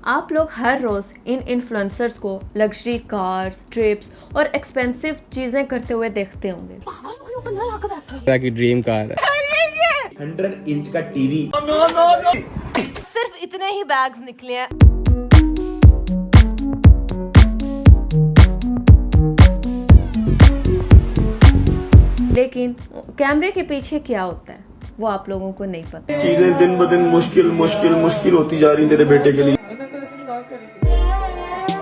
आप लोग हर रोज इन इन्फ्लुएंसर्स को लग्जरी कार्स, ट्रिप्स और एक्सपेंसिव चीजें करते हुए देखते होंगे। की ड्रीम कार है 100 इंच का टीवी। सिर्फ इतने ही बैग्स निकले हैं। लेकिन कैमरे के पीछे क्या होता है वो आप लोगों को नहीं पता। चीजें दिन ब दिन मुश्किल होती जा रही तेरे बेटे के लिए।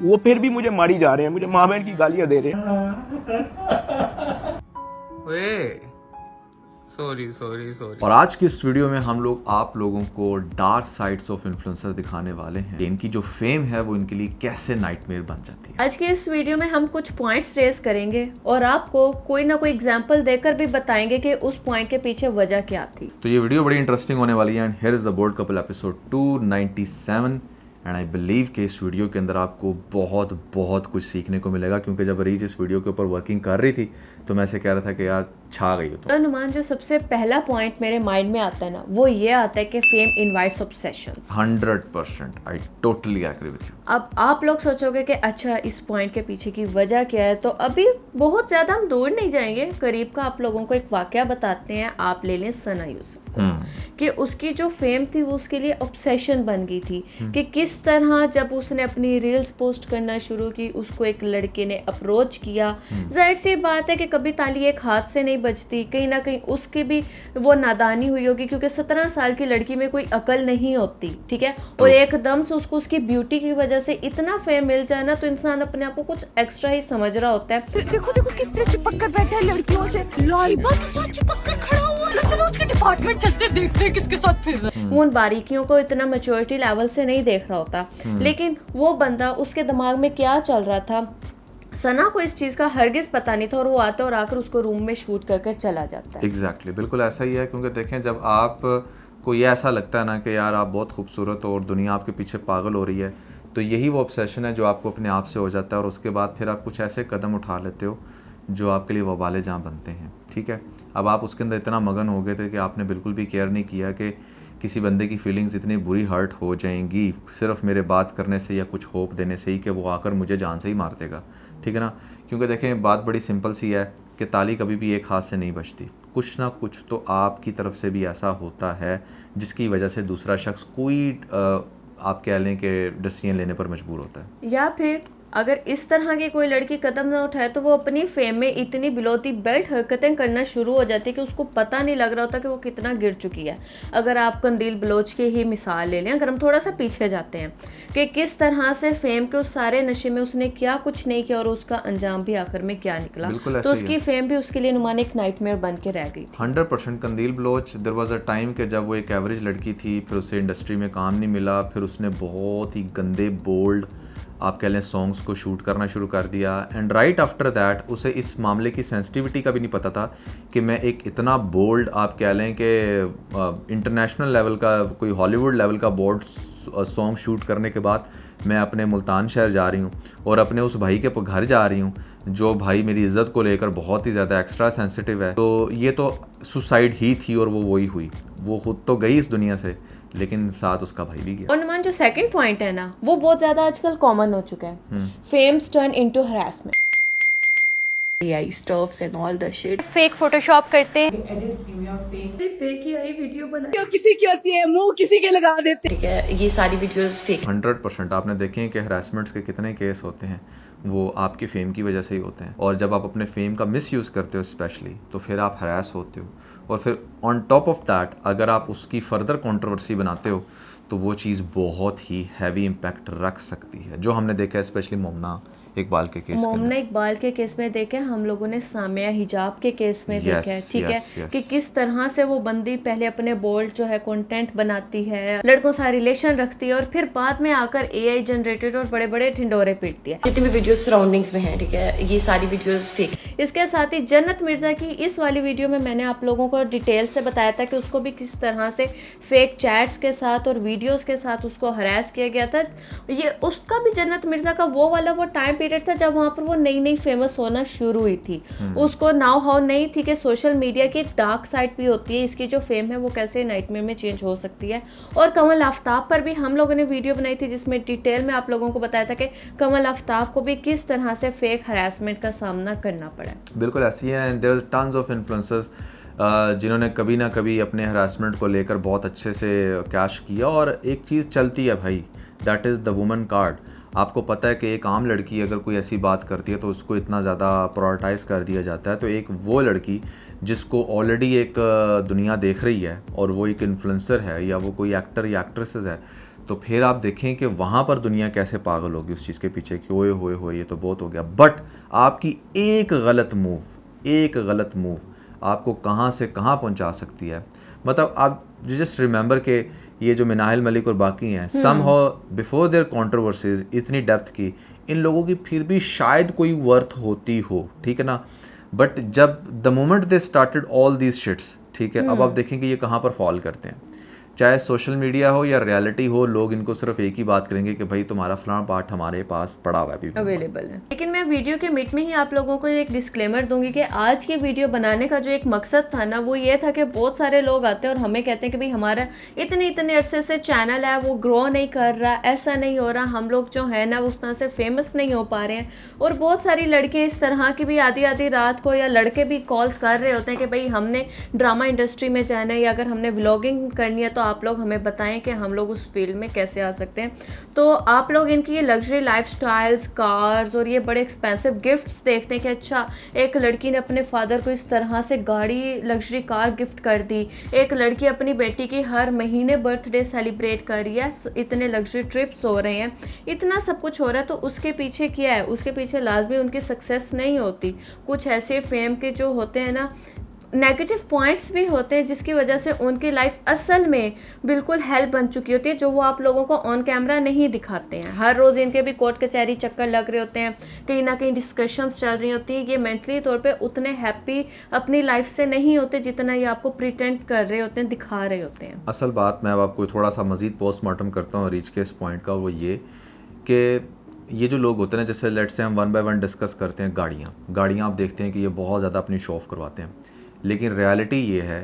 वो फिर भी मुझे मारी जा रहे हैं, मुझे माँ बहन की गालियां दे रहे हैं। सॉरी। और आज की इस वीडियो में हम लोग आप लोगों को डार्क साइड्स ऑफ इन्फ्लुएंसर दिखाने वाले हैं। इनकी जो फेम है वो इनके लिए कैसे नाइटमेयर बन जाती है। आज के इस वीडियो में हम कुछ पॉइंट्स रेज करेंगे और आपको कोई ना कोई एग्जांपल देकर भी बताएंगे कि उस पॉइंट के पीछे वजह क्या थी। तो ये वीडियो बड़ी इंटरेस्टिंग होने वाली है। And here is the bold couple episode 297। And I believe कि इस वीडियो के अंदर आपको बहुत कुछ सीखने को मिलेगा, क्योंकि जब रीच इस वीडियो के ऊपर वर्किंग कर रही थी तो मैं ऐसे कह रहा था कि यार छा गई हो। तो नुमान, जो सबसे पहला पॉइंट मेरे माइंड में आता है ना, वो ये आता है कि fame invites obsessions. 100% I totally agree with you. अब आप लोग सोचोगे कि अच्छा इस पॉइंट के पीछे की वजह क्या है, तो अभी बहुत ज्यादा हम दूर नहीं जाएंगे, करीब का आप लोगों को एक वाकया बताते हैं। आप ले लें सना यूसुफ को, कि उसकी जो फेम थी वो उसके लिए ऑब्सेशन बन गई थी। कि किस तरह जब उसने अपनी रील्स पोस्ट करना शुरू की, उसको एक लड़के ने अप्रोच किया। जाहिर सी बात है कि कभी ताली एक हाथ से नहीं बजती, कहीं ना कहीं उसकी भी वो नादानी हुई होगी, क्योंकि 17 साल की लड़की में कोई अकल नहीं होती, ठीक है। और एकदम से उसको उसकी ब्यूटी की वजह से इतना फेम मिल जाए ना, तो इंसान अपने आप को कुछ एक्स्ट्रा ही समझ रहा होता है। देखो किस तरह चिपक कर बैठा है लड़कियों से, लाइबा के साथ चिपक कर खड़ा हुआ है। चलो उसके डिपार्टमेंट चलते देखते हैं किसके साथ फिर रहा है। वो उन बारीकियों को इतना मैच्योरिटी लेवल से नहीं देख रहा होता, लेकिन वो बंदा, उसके दिमाग में क्या चल रहा था, सना को इस चीज का हरगिज पता नहीं था, और वो आता और आकर उसको रूम में शूट करके चला जाता है। एग्जैक्टली बिल्कुल ऐसा ही है। क्योंकि देखें, जब आप को ये ऐसा लगता है ना कि यार आप बहुत खूबसूरत हो और दुनिया आपके पीछे पागल हो रही है, तो यही वो ऑब्सेशन है जो आपको अपने आप से हो जाता है। और उसके बाद फिर आप कुछ ऐसे कदम उठा लेते हो जो आपके लिए वबाले जहाँ बनते हैं, ठीक है। अब आप उसके अंदर इतना मगन हो गए थे कि आपने बिल्कुल भी केयर नहीं किया कि किसी बंदे की फीलिंग्स इतनी बुरी हर्ट हो जाएंगी सिर्फ मेरे बात करने से या कुछ होप देने से ही, कि वो आकर मुझे जान से ही मार देगा, ठीक है ना। क्योंकि देखें, बात बड़ी सिंपल सी है कि ताली कभी भी एक हाथ से नहीं बजती। कुछ ना कुछ तो आपकी तरफ से भी ऐसा होता है जिसकी वजह से दूसरा शख्स कोई आप कह लें कि डिसीजन लेने पर मजबूर होता है। या फिर अगर इस तरह की कोई लड़की कदम ना उठाए तो वो अपनी फेम में इतनी बिलोती बेल्ट हरकतें करना शुरू हो जाती है कि उसको पता नहीं लग रहा होता कि वो कितना गिर चुकी है। अगर आप कंदील बलोच की ही मिसाल ले लें, अगर हम थोड़ा सा पीछे जाते हैं कि किस तरह से फेम के उस सारे नशे में उसने क्या कुछ नहीं किया और उसका अंजाम भी आखिर में क्या निकला, तो उसकी फेम भी उसके लिए नुमान एक नाइटमेयर बन के रह गई। 100% Qandeel Baloch. There was a time कि जब वो एक एवरेज लड़की थी, फिर उसे इंडस्ट्री में काम नहीं मिला, फिर उसने बहुत ही गंदे बोल्ड आप कह लें सॉन्ग्स को शूट करना शुरू कर दिया। एंड राइट आफ्टर दैट उसे इस मामले की सेंसिटिविटी का भी नहीं पता था कि मैं एक इतना बोल्ड आप कह लें कि इंटरनेशनल लेवल का, कोई हॉलीवुड लेवल का बोल्ड सॉन्ग शूट करने के बाद मैं अपने मुल्तान शहर जा रही हूँ और अपने उस भाई के घर जा रही हूँ जो भाई मेरी इज़्ज़त को लेकर बहुत ही ज़्यादा एक्स्ट्रा सेंसिटिव है। तो ये तो सुसाइड ही थी और वो वही हुई। वो खुद तो गई इस दुनिया से, लेकिन साथ उसका भाई भी गया। और नुमान, जो सेकंड पॉइंट है ना, वो बहुत ज्यादा आजकल कॉमन हो चुका है। Famous turn into harassment. AI stuffs and all the shit. Fake Photoshop करते हैं, फेक ही आई वीडियो बना, किसी की होती है मुंह किसी के लगा देते। ठीक है, ये सारी वीडियोस फेक। 100% आपने देखें कि हरासमेंट्स के कितने केस होते हैं, वो आपकी फेम की वजह से ही होते हैं। और जब आप अपने फेम का मिसयूज़ करते हो स्पेशली, तो फिर आप हरास होते हो। और फिर ऑन टॉप ऑफ दैट अगर आप उसकी फर्दर कंट्रोवर्सी बनाते हो तो वो चीज़ बहुत ही हैवी इम्पैक्ट रख सकती है, जो हमने देखा है स्पेशली मोमना इकबाल के केस मोमना इकबाल के केस में देखे, हम लोगों ने सामिया हिजाब के केस में देखा है, ठीक है, कि किस तरह से वो बंदी पहले अपने बोल्ड जो है कंटेंट बनाती है, लड़कों से रिलेशन रखती है, और फिर बाद में आकर AI जनरेटेड और बड़े बड़े ठिंडोरे पीटती है। जितनी भी वीडियोस सराउंडिंग्स में है, ठीक है, ये सारी वीडियोस फेक। इसके साथ ही जन्नत मिर्जा की इस वाली वीडियो में मैंने आप लोगों को डिटेल से बताया था कि उसको भी किस तरह से फेक चैट्स के साथ और वीडियोस के साथ उसको हरास किया गया था। ये उसका भी जन्नत मिर्जा का वो वाला वो टाइम पीरियड था जब वहाँ पर वो नई नई फेमस होना शुरू हुई थी। उसको नाउ हाउ नहीं थी कि सोशल मीडिया की एक डार्क साइड भी होती है, इसकी जो फेम है वो कैसे नाइटमेयर में चेंज हो सकती है। और कमल आफ्ताब पर भी हम लोगों ने वीडियो बनाई थी जिसमें डिटेल में आप लोगों को बताया था कि कमल आफ्ताब को भी किस तरह से फेक हरासमेंट का सामना करना पड़ा। बिल्कुल ऐसी है। And there are tons of influencers जिन्होंने कभी ना कभी अपने हरासमेंट को लेकर बहुत अच्छे से कैश किया। और एक चीज़ चलती है भाई, that is the woman card. आपको पता है कि एक आम लड़की अगर कोई ऐसी बात करती है तो उसको इतना ज़्यादा प्रायोरिटाइज़ कर दिया जाता है। तो एक वो लड़की जिसको ऑलरेडी एक दुनिया देख रही है और वो एक इन्फ्लुएंसर है या वो कोई एक्टर या एक्ट्रेसेस है, तो फिर आप देखें कि वहाँ पर दुनिया कैसे पागल होगी उस चीज़ के पीछे कि ओए होए होए ये तो बहुत हो गया। बट आपकी एक गलत मूव आपको कहाँ से कहाँ पहुँचा सकती है। मतलब आप जस्ट रिमेंबर के ये जो मिनाहिल मलिक और बाकी हैं, समहाउ बिफोर देयर कंट्रोवर्सीज इतनी डेप्थ की इन लोगों की फिर भी शायद कोई वर्थ होती हो, ठीक है ना। बट जब the moment they started all these sheets, ठीक है, अब आप देखें कि ये कहाँ पर फॉल करते हैं। चाहे सोशल मीडिया हो या रियलिटी हो, लोग इनको सिर्फ एक ही बात करेंगे कि भाई तुम्हारा फलाना पार्ट हमारे पास पड़ा हुआ है, अवेलेबल है। लेकिन मैं वीडियो के मिड में ही आप लोगों को एक डिस्क्लेमर दूंगी कि आज की वीडियो बनाने का जो एक मकसद था ना, वो ये था कि बहुत सारे लोग आते हैं और हमें कहते हैं कि भाई हमारा इतने अरसे से चैनल है वो ग्रो नहीं कर रहा, ऐसा नहीं हो रहा, हम लोग जो है ना उस तरह से फेमस नहीं हो पा रहे हैं। और बहुत सारी लड़कियाँ इस तरह की भी आधी रात को या लड़के भी कॉल्स कर रहे होते हैं कि भाई हमने ड्रामा इंडस्ट्री में जाना है या अगर हमने व्लॉगिंग करनी है तो आप लोग हमें बताएं कि हम लोग उस फील्ड में कैसे आ सकते हैं। तो आप लोग इनकी ये लग्जरी लाइफस्टाइल्स, कार्स और ये बड़े एक्सपेंसिव गिफ्ट्स देखते हैं कि अच्छा एक लड़की ने अपने फादर को इस तरह से गाड़ी, लग्जरी कार गिफ्ट कर दी, एक लड़की अपनी बेटी की हर महीने बर्थडे सेलिब्रेट कर रही है, इतने लग्जरी ट्रिप्स हो रहे हैं, इतना सब कुछ हो रहा है। तो उसके पीछे क्या है? उसके पीछे लाजमी उनकी सक्सेस नहीं होती, कुछ ऐसे फेम के जो होते हैं ना नेगेटिव पॉइंट्स भी होते हैं जिसकी वजह से उनकी लाइफ असल में बिल्कुल हेल्प बन चुकी होती है, जो वो आप लोगों को ऑन कैमरा नहीं दिखाते हैं। हर रोज़ इनके भी कोर्ट कचहरी चक्कर लग रहे होते हैं, कहीं ना कहीं डिस्कशंस चल रही होती हैं। ये मेंटली तौर पे उतने हैप्पी अपनी लाइफ से नहीं होते जितना ये आपको प्रिटेंड कर रहे होते हैं, दिखा रहे होते हैं। असल बात मैं अब आपको थोड़ा सा मज़ीद पोस्टमार्टम करता हूँ रीच के इस पॉइंट का, वो ये कि ये जो लोग होते हैं, जैसे लेट्स से हम वन बाय वन डिस्कस करते हैं गाड़ियाँ आप देखते हैं कि ये बहुत ज़्यादा अपनी शो ऑफ करवाते हैं, लेकिन रियलिटी ये है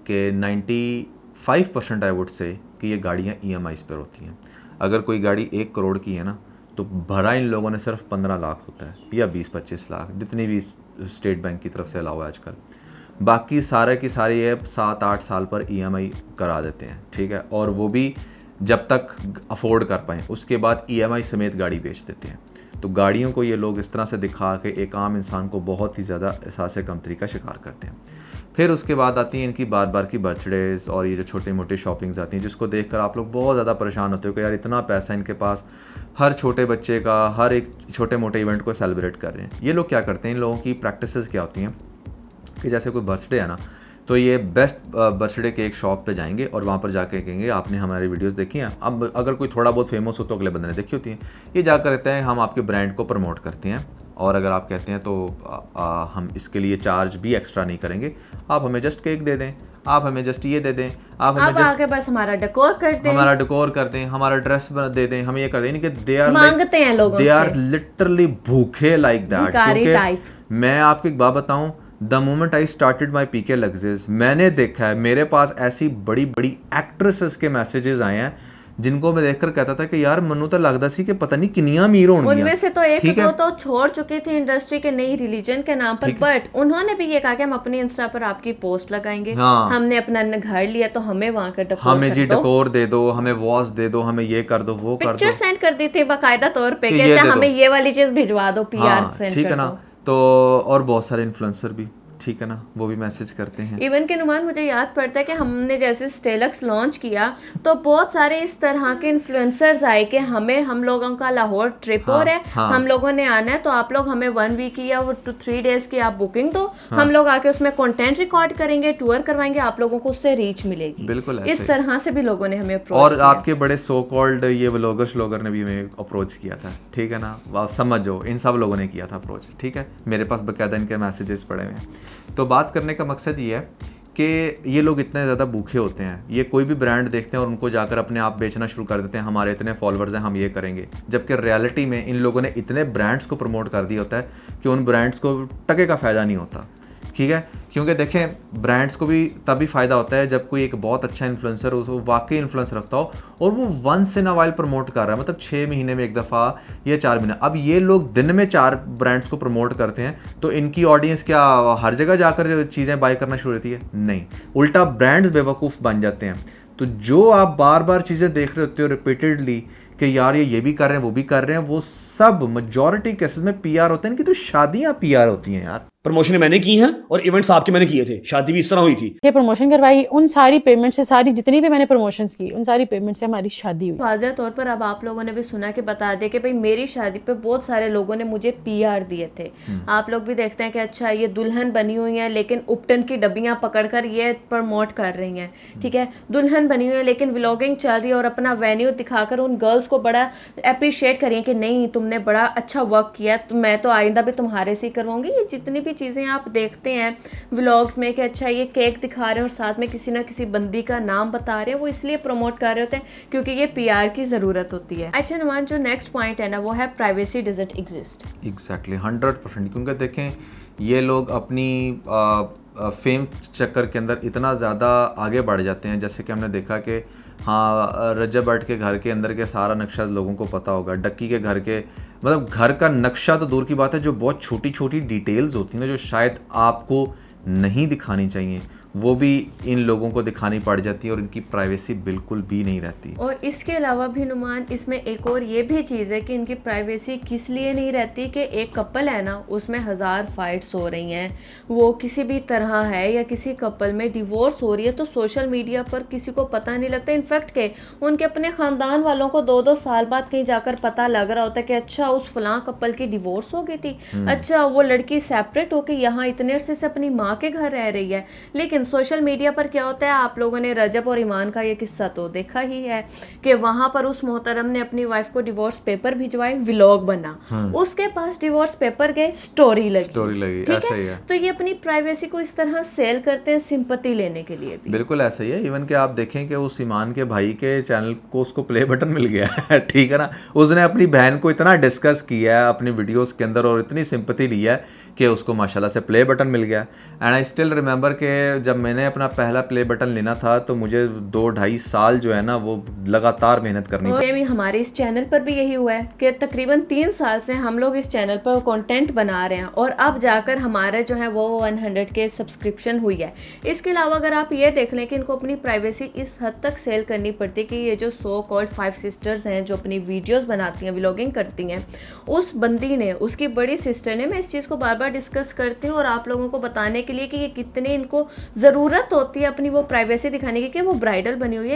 कि 95% आई वुड से कि ये गाड़ियाँ EMIs पर होती हैं। अगर कोई गाड़ी 1 करोड़ की है ना, तो भरा इन लोगों ने सिर्फ 15 लाख होता है या 20-25 लाख, जितनी भी स्टेट बैंक की तरफ से अलाउ है आजकल। बाकी सारे की सारी ऐप 7-8 साल पर EMI करा देते हैं, ठीक है, और वो भी जब तक अफोर्ड कर पाएँ, उसके बाद EMI समेत गाड़ी बेच देते हैं। तो गाड़ियों को ये लोग इस तरह से दिखा के एक आम इंसान को बहुत ही ज़्यादा एहसास कमतरी का शिकार करते हैं। फिर उसके बाद आती हैं इनकी बार की बर्थडेज़ और ये जो छोटी मोटी शॉपिंग्स आती हैं, जिसको देखकर आप लोग बहुत ज़्यादा परेशान होते हो कि यार इतना पैसा इनके पास, हर छोटे बच्चे का हर एक छोटे मोटे इवेंट को सेलिब्रेट कर रहे हैं। ये लोग क्या करते हैं, इन लोगों की प्रैक्टिसेस क्या होती हैं कि जैसे कोई बर्थडे है ना, तो ये बेस्ट बर्थडे के एक शॉप पे जाएंगे और वहाँ पर जाके कहेंगे आपने हमारी वीडियोस देखी हैं। अब अगर कोई थोड़ा बहुत फेमस हो तो अगले बंदे ने देखी होती हैं। ये जाकर कहते हैं हम आपके ब्रांड को प्रमोट करते हैं और अगर आप कहते हैं तो हम इसके लिए चार्ज भी एक्स्ट्रा नहीं करेंगे, आप हमें जस्ट केक दे दें, आप हमें जस्ट ये दे दें, आप हमें जस्ट बस हमारा डेकोर कर दें, हमारा ड्रेस दे दें, हम ये कर दें कि दे आर मांगते हैं लोगों से, दे आर लिटरली भूखे लाइक दैट। क्योंकि मैं आपको एक बात बताऊं, the moment I started my PK लग्जेस, मैंने देखा है मेरे पास ऐसी बड़ी एक्ट्रेसेस के मैसेजेस आए हैं जिनको मैं देखकर कहता था कि यार मनु तो लगता सी कि पता नहीं किनिया अमीर होंगी। उनमें से तो एक दो तो छोड़ चुकी थी इंडस्ट्री के नई रिलीजन के नाम पर, बट उन्होंने भी ये कहा कि हम अपनी इंस्टा पर आपकी पोस्ट लगाएंगे। हाँ। हमने अपना घर लिया तो हमें वहाँ का डेकोर, हमें जी डेकोर दे दो, हमें वॉच दे दो, हमें ये कर दो, वो कर दो, पिक्चर सेंड कर दी थी बाकायदा तौर पे कि हमें ये वाली चीज भिजवा दो, PR सेंड कर दो, ठीक है ना। तो और बहुत सारे इन्फ्लुएंसर भी, ठीक है ना, वो भी मैसेज करते हैं। इवन के नुमान मुझे याद पड़ता है कि हमने जैसे स्टेलक्स लॉन्च किया तो बहुत सारे इस तरह के इन्फ्लुएंसर्स आए कि हम लोगों का लाहौर ट्रिप हो रहा है, हम लोगों ने आना है, तो आप लोग हमें 1 वीक या 3 डेज की आप बुकिंग दो, हम लोग आके उसमें कंटेंट रिकॉर्ड करेंगे, टूर करवाएंगे, आप लोगों को उससे रीच मिलेगी। बिल्कुल इस तरह से भी लोगों ने हमें अप्रोच और आपके बड़े सो कॉल्ड ये व्लॉगर ने भी हमें अप्रोच किया था, ठीक है ना, आप समझो इन सब लोगों ने किया था अप्रोच, ठीक है। मेरे पास बकायदा इनके मैसेजेस पड़े हुए हैं। तो बात करने का मकसद ये है कि ये लोग इतने ज़्यादा भूखे होते हैं, ये कोई भी ब्रांड देखते हैं और उनको जाकर अपने आप बेचना शुरू कर देते हैं, हमारे इतने फॉलोअर्स हैं, हम ये करेंगे। जबकि रियलिटी में इन लोगों ने इतने ब्रांड्स को प्रमोट कर दिया होता है कि उन ब्रांड्स को टके का फ़ायदा नहीं होता, ठीक है। क्योंकि देखें ब्रांड्स को भी तभी फ़ायदा होता है जब कोई एक बहुत अच्छा इन्फ्लुएंसर हो, वो वाकई इन्फ्लुएंस रखता हो और वो once in a while promote कर रहा है, मतलब 6 महीने में एक दफ़ा या 4 महीने। अब ये लोग दिन में 4 ब्रांड्स को प्रमोट करते हैं, तो इनकी ऑडियंस क्या हर जगह जाकर चीज़ें बाय करना शुरू होती है? नहीं, उल्टा ब्रांड्स बेवकूफ़ बन जाते हैं। तो जो आप बार बार चीज़ें देख रहे होते हो रिपीटेडली कि यार ये भी कर रहे हैं, वो भी कर रहे हैं, वो सब मेजॉरिटी केसेस में पीआर होते हैं। इनकी तो शादियाँ पीआर होती हैं यार। प्रमोशन मैंने की हैं और इवेंट्स आपके मैंने किए थे, शादी भी इस तरह हुई थी। ये प्रमोशन करवाई, उन सारी पेमेंट से, सारी जितनी भी मैंने प्रमोशंस की उन सारी पेमेंट से हमारी शादी हुई। वाज़ह तौर पर अब आप लोगों ने भी सुना कि बता दे कि भाई मेरी शादी पे बहुत सारे लोगों ने मुझे पीआर दिए थे। आप लोग भी देखते हैं कि अच्छा ये दुल्हन बनी हुई है लेकिन उपटन की डब्बियां पकड़कर ये प्रमोट कर रही हैं, ठीक है। दुल्हन बनी हुई है लेकिन व्लॉगिंग चल रही है और अपना वेन्यू दिखाकर उन गर्ल्स को बड़ा अप्रिशिएट करिए कि नहीं तुमने बड़ा अच्छा वर्क किया, तो मैं तो आइंदा भी तुम्हारे से ही करवाऊंगी। ये जितनी भी चीज़ें आप देखते हैं व्लॉग्स में कि अच्छा ये केक दिखा रहे हैं और साथ में किसी ना किसी बंदी का नाम बता रहे हैं, वो इसलिए प्रमोट कर रहे होते हैं क्योंकि ये पीआर की ज़रूरत होती है। अच्छा नुमान, जो नेक्स्ट पॉइंट है ना वो है प्राइवेसी डजंट एग्जिस्ट। एग्जैक्टली 100%। क्योंकि देखें ये लोग अपनी फेम चक्कर के अंदर इतना ज़्यादा आगे बढ़ जाते हैं। जैसे कि हमने देखा कि हाँ रजब भट्ट के घर के अंदर के सारा नक्शा लोगों को पता होगा, डक्की के घर के मतलब घर का नक्शा तो दूर की बात है, जो बहुत छोटी छोटी डिटेल्स होती हैं ना जो शायद आपको नहीं दिखानी चाहिए, वो भी इन लोगों को दिखानी पड़ जाती है और इनकी प्राइवेसी बिल्कुल भी नहीं रहती। और इसके अलावा भी नुमान इसमें एक और ये भी चीज़ है कि इनकी प्राइवेसी किस लिए नहीं रहती कि एक कपल है ना उसमें 1000 फाइट्स हो रही हैं, वो किसी भी तरह है या किसी कपल में डिवोर्स हो रही है तो सोशल मीडिया पर किसी को पता नहीं लगता। इनफैक्ट के उनके अपने ख़ानदान वालों को 2-2 साल बाद कहीं जाकर पता लग रहा होता है कि अच्छा उस फलां कपल की डिवोर्स हो गई थी, अच्छा वो लड़की सेपरेट होकर यहाँ इतने अरसे से अपनी माँ के घर रह रही है। लेकिन सोशल मीडिया पर क्या होता है, आप लोगों ने रजब और ईमान का ये किस्सा तो देखा ही है कि वहां पर उस मोहतरम ने अपनी वाइफ को डिवोर्स पेपर भिजवाए, व्लॉग बना, उसके पास डिवोर्स पेपर गए, स्टोरी लगी, ऐसा ही है। तो ये अपनी प्राइवेसी को इस तरह सेल करते हैं सिंपैथी लेने के लिए भी। बिल्कुल ऐसा ही है। इवन कि आप देखें कि उस ईमान के भाई के चैनल को उसको प्ले बटन मिल गया है, ठीक है ना। उसने अपनी बहन को इतना डिस्कस किया है अपनी वीडियोस के अंदर और इतनी सिंपैथी ली है कि उसको माशाल्लाह से प्ले बटन मिल गया। एंड आई स्टिल रिमेंबर कि जब मैंने अपना पहला प्ले बटन लेना था तो मुझे 2-2.5 साल जो है ना वो लगातार मेहनत करनी पड़ी। हमारे इस चैनल पर भी यही हुआ है कि तकरीबन 3 साल से हम लोग इस चैनल पर कंटेंट बना रहे हैं और अब जाकर हमारे जो है वो 100 के सब्सक्रिप्शन हुई है। इसके अलावा अगर आप ये देख लें कि इनको अपनी प्राइवेसी इस हद तक सेल करनी पड़ती है कि ये जो सो कॉल्ड 5 सिस्टर्स हैं जो अपनी वीडियोस बनाती हैं, व्लॉगिंग करती हैं, उस बंदी ने, उसकी बड़ी सिस्टर ने, मैं इस चीज़ को बार बार डिस्कस करती हूँ और आप लोगों को बताने के लिए कि ये कितने इनको ज़रूरत होती है अपनी वो प्राइवेसी दिखाने की कि वो ब्राइडल बनी हुई है।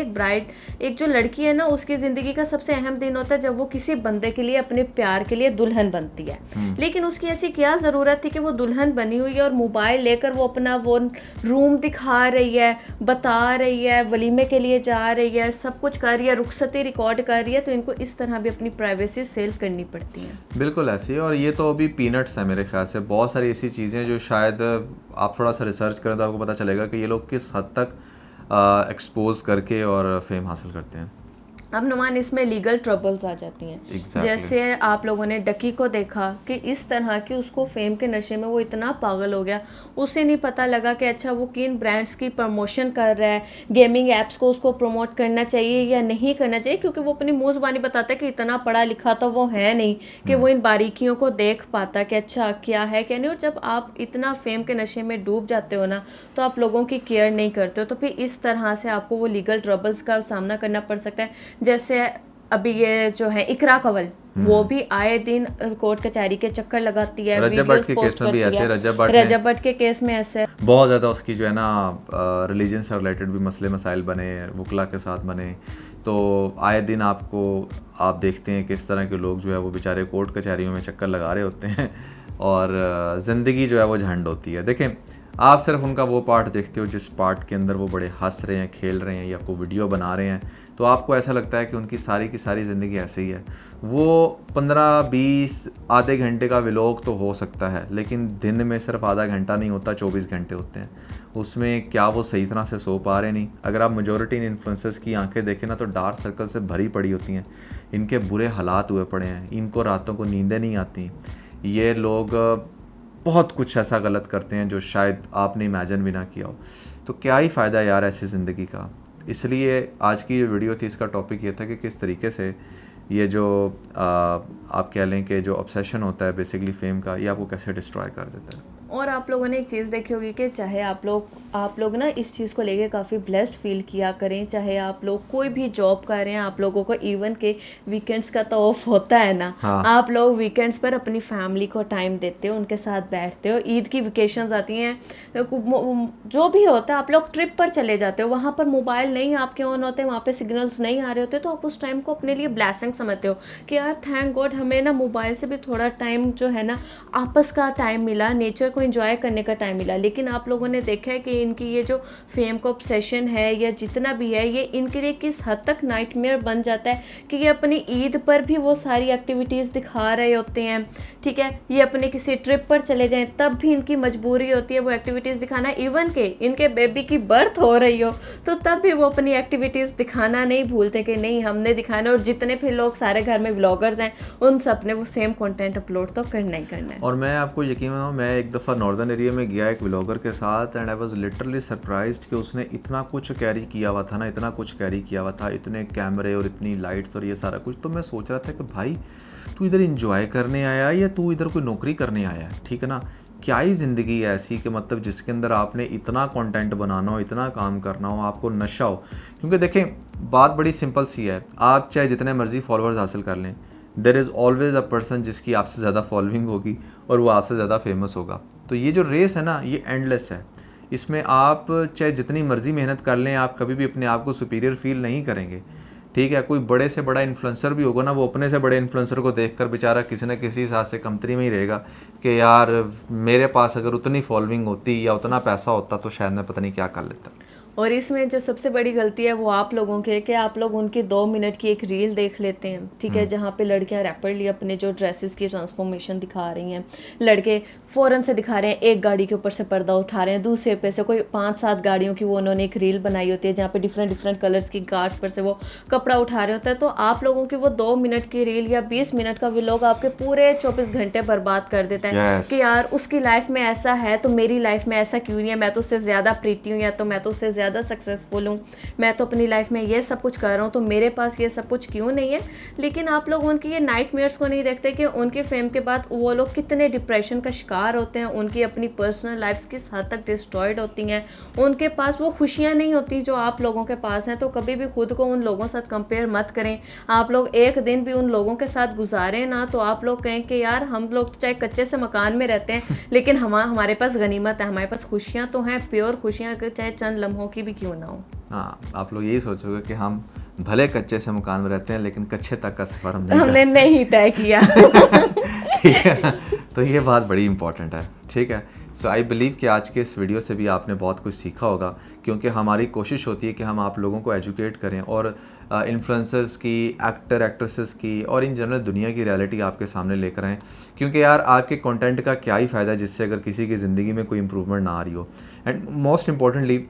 एक जो लड़की है ना उसकी ज़िंदगी का सबसे अहम दिन होता है जब वो किसी बंदे के लिए, अपने प्यार के लिए दुल्हन बनती है। लेकिन उसकी ऐसी क्या ज़रूरत थी कि वो दुल्हन बनी हुई है और मोबाइल लेकर वो अपना वो रूम दिखा रही है, बता रही है, वलीमे के लिए जा रही है, सब कुछ कर रही है, रुखसती रिकॉर्ड कर रही है। तो इनको इस तरह भी अपनी प्राइवेसी सेल करनी पड़ती है। बिल्कुल ऐसी है। और ये तो अभी पीनट्स है मेरे ख्याल से। बहुत सारी ऐसी चीज़ें जो शायद आप थोड़ा सा रिसर्च करें तो आपको पता चलेगा कि ये लोग किस हद तक एक्सपोज करके और फेम हासिल करते हैं। अब नुमान इसमें लीगल ट्रबल्स आ जाती हैं। Exactly. जैसे आप लोगों ने डकी को देखा कि इस तरह की उसको फेम के नशे में वो इतना पागल हो गया, उसे नहीं पता लगा कि अच्छा वो किन ब्रांड्स की प्रमोशन कर रहा है, गेमिंग ऐप्स को उसको प्रमोट करना चाहिए या नहीं करना चाहिए, क्योंकि वो अपनी मुँह ज़बानी बताता है कि इतना पढ़ा लिखा तो वो है नहीं कि वो इन बारीकियों को देख पाता कि अच्छा क्या है क्या नहीं। और जब आप इतना फेम के नशे में डूब जाते हो ना तो आप लोगों की केयर नहीं करते हो, तो फिर इस तरह से आपको वो लीगल ट्रबल्स का सामना करना पड़ सकता है। जैसे अभी ये जो है इकरा कंवल, वो भी आए दिन कोर्ट कचहरी के चक्कर लगाती है, रजब भट्ट के केस में भी ऐसे, रजब भट्ट के केस में ऐसे बहुत ज़्यादा उसकी जो है ना रिलीजन से रिलेटेड भी मसले मसाइल बने, वकला के साथ बने। तो आए दिन आप देखते हैं कि इस तरह के लोग जो है वो बेचारे कोर्ट कचहरियों में चक्कर लगा रहे होते हैं और ज़िंदगी जो है वो झंड होती है। देखें आप सिर्फ उनका वो पार्ट देखते हो जिस पार्ट के अंदर वो बड़े हंस रहे हैं, खेल रहे हैं या कोई वीडियो बना रहे हैं, तो आपको ऐसा लगता है कि उनकी सारी की सारी ज़िंदगी ऐसे ही है। वो 15-20 आधे घंटे का व्लॉग तो हो सकता है, लेकिन दिन में सिर्फ आधा घंटा नहीं होता, 24 घंटे होते हैं। उसमें क्या वो सही तरह से सो पा रहे नहीं? अगर आप मेजॉरिटी इन इन्फ्लुएंसर्स की आंखें देखें ना, तो डार्क सर्कल से भरी पड़ी होती हैं, इनके बुरे हालात हुए पड़े हैं, इनको रातों को नींदें नहीं आती। ये लोग बहुत कुछ ऐसा गलत करते हैं जो शायद आपने इमेजिन भी ना किया हो। तो क्या ही फ़ायदा यार ऐसी ज़िंदगी का। इसलिए आज की जो वीडियो थी, इसका टॉपिक ये था कि किस तरीके से ये जो आप कह लें कि जो ऑब्सेशन होता है बेसिकली फेम का, ये आपको कैसे डिस्ट्रॉय कर देता है। और आप लोगों ने एक चीज़ देखी होगी कि चाहे आप लोग ना इस चीज़ को लेके काफ़ी ब्लेस्ड फील किया करें, चाहे आप लोग कोई भी जॉब कर रहे हैं, आप लोगों को इवन के वीकेंड्स का तो ऑफ होता है ना। हाँ। आप लोग वीकेंड्स पर अपनी फैमिली को टाइम देते हो, उनके साथ बैठते हो, ईद की वेकेशंस आती हैं, जो भी होता है आप लोग ट्रिप पर चले जाते हो, वहाँ पर मोबाइल नहीं आपके ऑन होते, वहाँ पे सिग्नल्स नहीं आ रहे होते, तो आप उस टाइम को अपने लिए ब्लेसिंग समझते हो कि यार थैंक गॉड हमें ना मोबाइल से भी थोड़ा टाइम जो है ना आपस का टाइम मिला, नेचर को एंजॉय करने का टाइम मिला। लेकिन आप लोगों ने देखा है कि इनकी ये जो फेम का ऑब्सेशन है या जितना भी है, ये इनके लिए किस हद तक नाइटमेयर बन जाता है कि ये अपनी ईद पर भी वो सारी एक्टिविटीज़ दिखा रहे होते हैं, ठीक है। ये अपने किसी ट्रिप पर चले जाएं तब भी इनकी मजबूरी होती है वो एक्टिविटीज़ दिखाना, इवन के इनके बेबी की बर्थ हो रही हो तो तब भी वो अपनी एक्टिविटीज़ दिखाना नहीं भूलते कि नहीं हमने दिखाना। और जितने फिर लोग सारे घर में व्लॉगर्स हैं उन सब ने वो सेम कंटेंट अपलोड तो करना ही करना है। और मैं आपको यकीन मानो, मैं एक दफ़ा नॉर्दर्न एरिया में गया एक व्लॉगर के साथ, and I was literally surprised कि उसने इतना कुछ कैरी किया हुआ था ना, इतना कुछ कैरी किया हुआ था, इतने कैमरे और इतनी लाइट्स और ये सारा कुछ। तो मैं सोच रहा था कि भाई तू इधर इंजॉय करने आया या तू इधर कोई नौकरी करने आया है, ठीक है ना। क्या ही ज़िंदगी है ऐसी कि मतलब जिसके अंदर आपने इतना कंटेंट बनाना हो, इतना काम करना हो, आपको नशा हो। क्योंकि देखें बात बड़ी सिंपल सी है, आप चाहे जितने मर्जी फॉलोअर्स हासिल कर लें, there is always a person जिसकी आपसे ज़्यादा फॉलोइंग होगी और वो आपसे ज़्यादा फेमस होगा। तो ये जो रेस है ना, ये एंडलेस है। इसमें आप चाहे जितनी मर्जी मेहनत कर लें, आप कभी भी अपने आप को सुपीरियर फील नहीं करेंगे, ठीक है। कोई बड़े से बड़ा इन्फ्लुएंसर भी होगा ना, वो अपने से बड़े इन्फ्लुएंसर को देखकर बेचारा किसी न किसी हिसाब से कमतरी में ही रहेगा कि यार मेरे पास अगर उतनी फॉलोइंग होती या उतना पैसा होता तो शायद मैं पता नहीं क्या कर लेता। और इसमें जो सबसे बड़ी गलती है वो आप लोगों के कि आप लोग उनकी 2 मिनट की एक रील देख लेते हैं, ठीक है, जहाँ पे लड़कियाँ रैपिडली अपने जो ड्रेसेस की ट्रांसफॉर्मेशन दिखा रही हैं, लड़के फ़ौरन से दिखा रहे हैं, एक गाड़ी के ऊपर से पर्दा उठा रहे हैं, दूसरे पे से कोई 5-7 गाड़ियों की वो उन्होंने एक रील बनाई होती है जहाँ पे डिफरेंट कलर्स की गार्ड्स पर से वो कपड़ा उठा रहे होते हैं। तो आप लोगों की वो 2 मिनट की रील या 20 मिनट का व्लॉग आपके पूरे 24 घंटे बर्बाद कर देता है। Yes. कि यार उसकी लाइफ में ऐसा है तो मेरी लाइफ में ऐसा क्यों नहीं है, मैं तो उससे ज़्यादा प्रीति हूँ या तो मैं तो उससे ज़्यादा सक्सेसफुल हूँ, मैं तो अपनी लाइफ में ये सब कुछ कर रहा हूँ, तो मेरे पास ये सब कुछ क्यों नहीं है। लेकिन आप लोग उनकी ये नाइटमेयर्स को नहीं देखते कि उनके फेम के बाद वो लोग कितने डिप्रेशन का शिकार होते हैं, उनकी अपनी पर्सनल लाइफ्स किस हद तक डिस्ट्रॉयड होती हैं, उनके पास वो खुशियाँ नहीं होती जो आप लोगों के पास हैं। तो कभी भी खुद को उन लोगों के साथ कंपेयर मत करें। आप लोग एक दिन भी उन लोगों के साथ गुजारें ना तो आप लोग कहें कि यार हम लोग तो चाहे कच्चे से मकान में रहते हैं लेकिन हमारे पास गनीमत है, हमारे पास खुशियाँ तो हैं, प्योर खुशियाँ, चाहे चंद लम्हों की भी क्यों ना हो। हाँ, आप लोग यही सोचोगे कि हम भले कच्चे से मकान में रहते हैं लेकिन कच्चे तक का सफ़र हमने हमने नहीं तय किया। ठीक है, तो ये बात बड़ी इंपॉर्टेंट है, ठीक है। सो आई बिलीव कि आज के इस वीडियो से भी आपने बहुत कुछ सीखा होगा, क्योंकि हमारी कोशिश होती है कि हम आप लोगों को एजुकेट करें और इन्फ्लुएंसर्स की, एक्टर एक्ट्रेसेस की और इन जनरल दुनिया की रियलिटी आपके सामने लेकर आएँ। क्योंकि यार आपके कंटेंट का क्या ही फ़ायदा जिससे अगर किसी की ज़िंदगी में कोई इंप्रूवमेंट ना आ रही हो। एंड मोस्ट इम्पॉर्टेंटली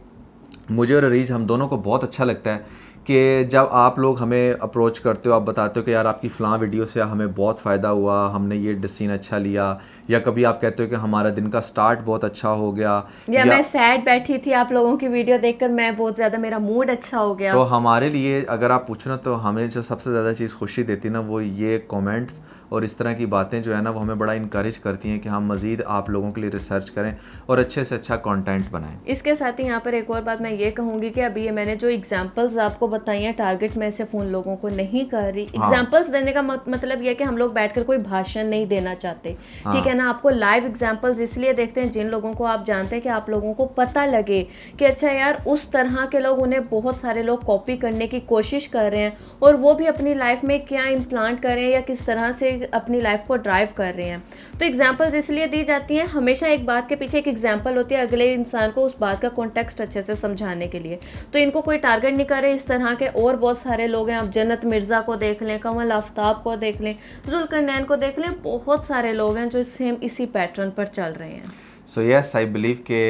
मुझे और अरीज हम दोनों को बहुत अच्छा लगता है कि जब आप लोग हमें अप्रोच करते हो, आप बताते हो कि यार आपकी फ़लाँ वीडियो से हमें बहुत फ़ायदा हुआ, हमने ये डिसीजन अच्छा लिया, या कभी आप कहते हो कि हमारा दिन का स्टार्ट बहुत अच्छा हो गया, या मैं सैड बैठी थी आप लोगों की वीडियो देखकर मैं बहुत ज़्यादा मेरा मूड अच्छा हो गया। तो हमारे लिए अगर आप पूछो ना तो हमें जो सबसे ज़्यादा चीज़ खुशी देती ना वो ये कमेंट्स और इस तरह की बातें जो है ना वो हमें बड़ा इनकरेज करती हैं कि हम मज़ीद आप लोगों के लिए रिसर्च करें और अच्छे से अच्छा कंटेंट बनाएं। इसके साथ ही यहाँ पर एक और बात मैं ये कहूँगी कि अभी ये मैंने जो एग्जांपल्स आपको बताई हैं, टारगेट मैं सिर्फ उन लोगों को नहीं कर रही। एग्जांपल्स देने का मतलब ये कि हम लोग बैठकर कोई भाषण नहीं देना चाहते, ठीक है ना। आपको लाइव एग्जांपल्स इसलिए देखते हैं जिन लोगों को आप जानते हैं कि आप लोगों को पता लगे कि अच्छा यार उस तरह के लोग, उन्हें बहुत सारे लोग कॉपी करने की कोशिश कर रहे हैं और वो भी अपनी लाइफ में क्या इम्प्लांट कर रहे हैं या किस तरह से अपनी लाइफ को ड्राइव कर रहे हैं। तो एग्जांपल्स इसलिए दी जाती हैं, हमेशा एक बात के पीछे एक एग्जांपल होती है अगले इंसान को उस बात का कॉन्टेक्स्ट अच्छे से समझाने के लिए। तो इनको कोई टारगेट नहीं कर रहे, इस तरह तरह के और बहुत सारे लोग हैं। अब जन्नत मिर्ज़ा को देख लें, कमल आफ्ताब को देख लें, जुल्करनैन को देख लें, बहुत सारे लोग हैं जो सेम इसी पैटर्न पर चल रहे हैं। सो यस, आई बिलीव के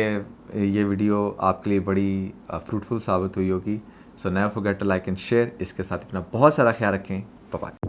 ये वीडियो आपके लिए बड़ी फ्रूटफुल साबित हुई होगी। So never forget to like and share. इसके साथ अपना बहुत सारा ख्याल रखें। Bye bye.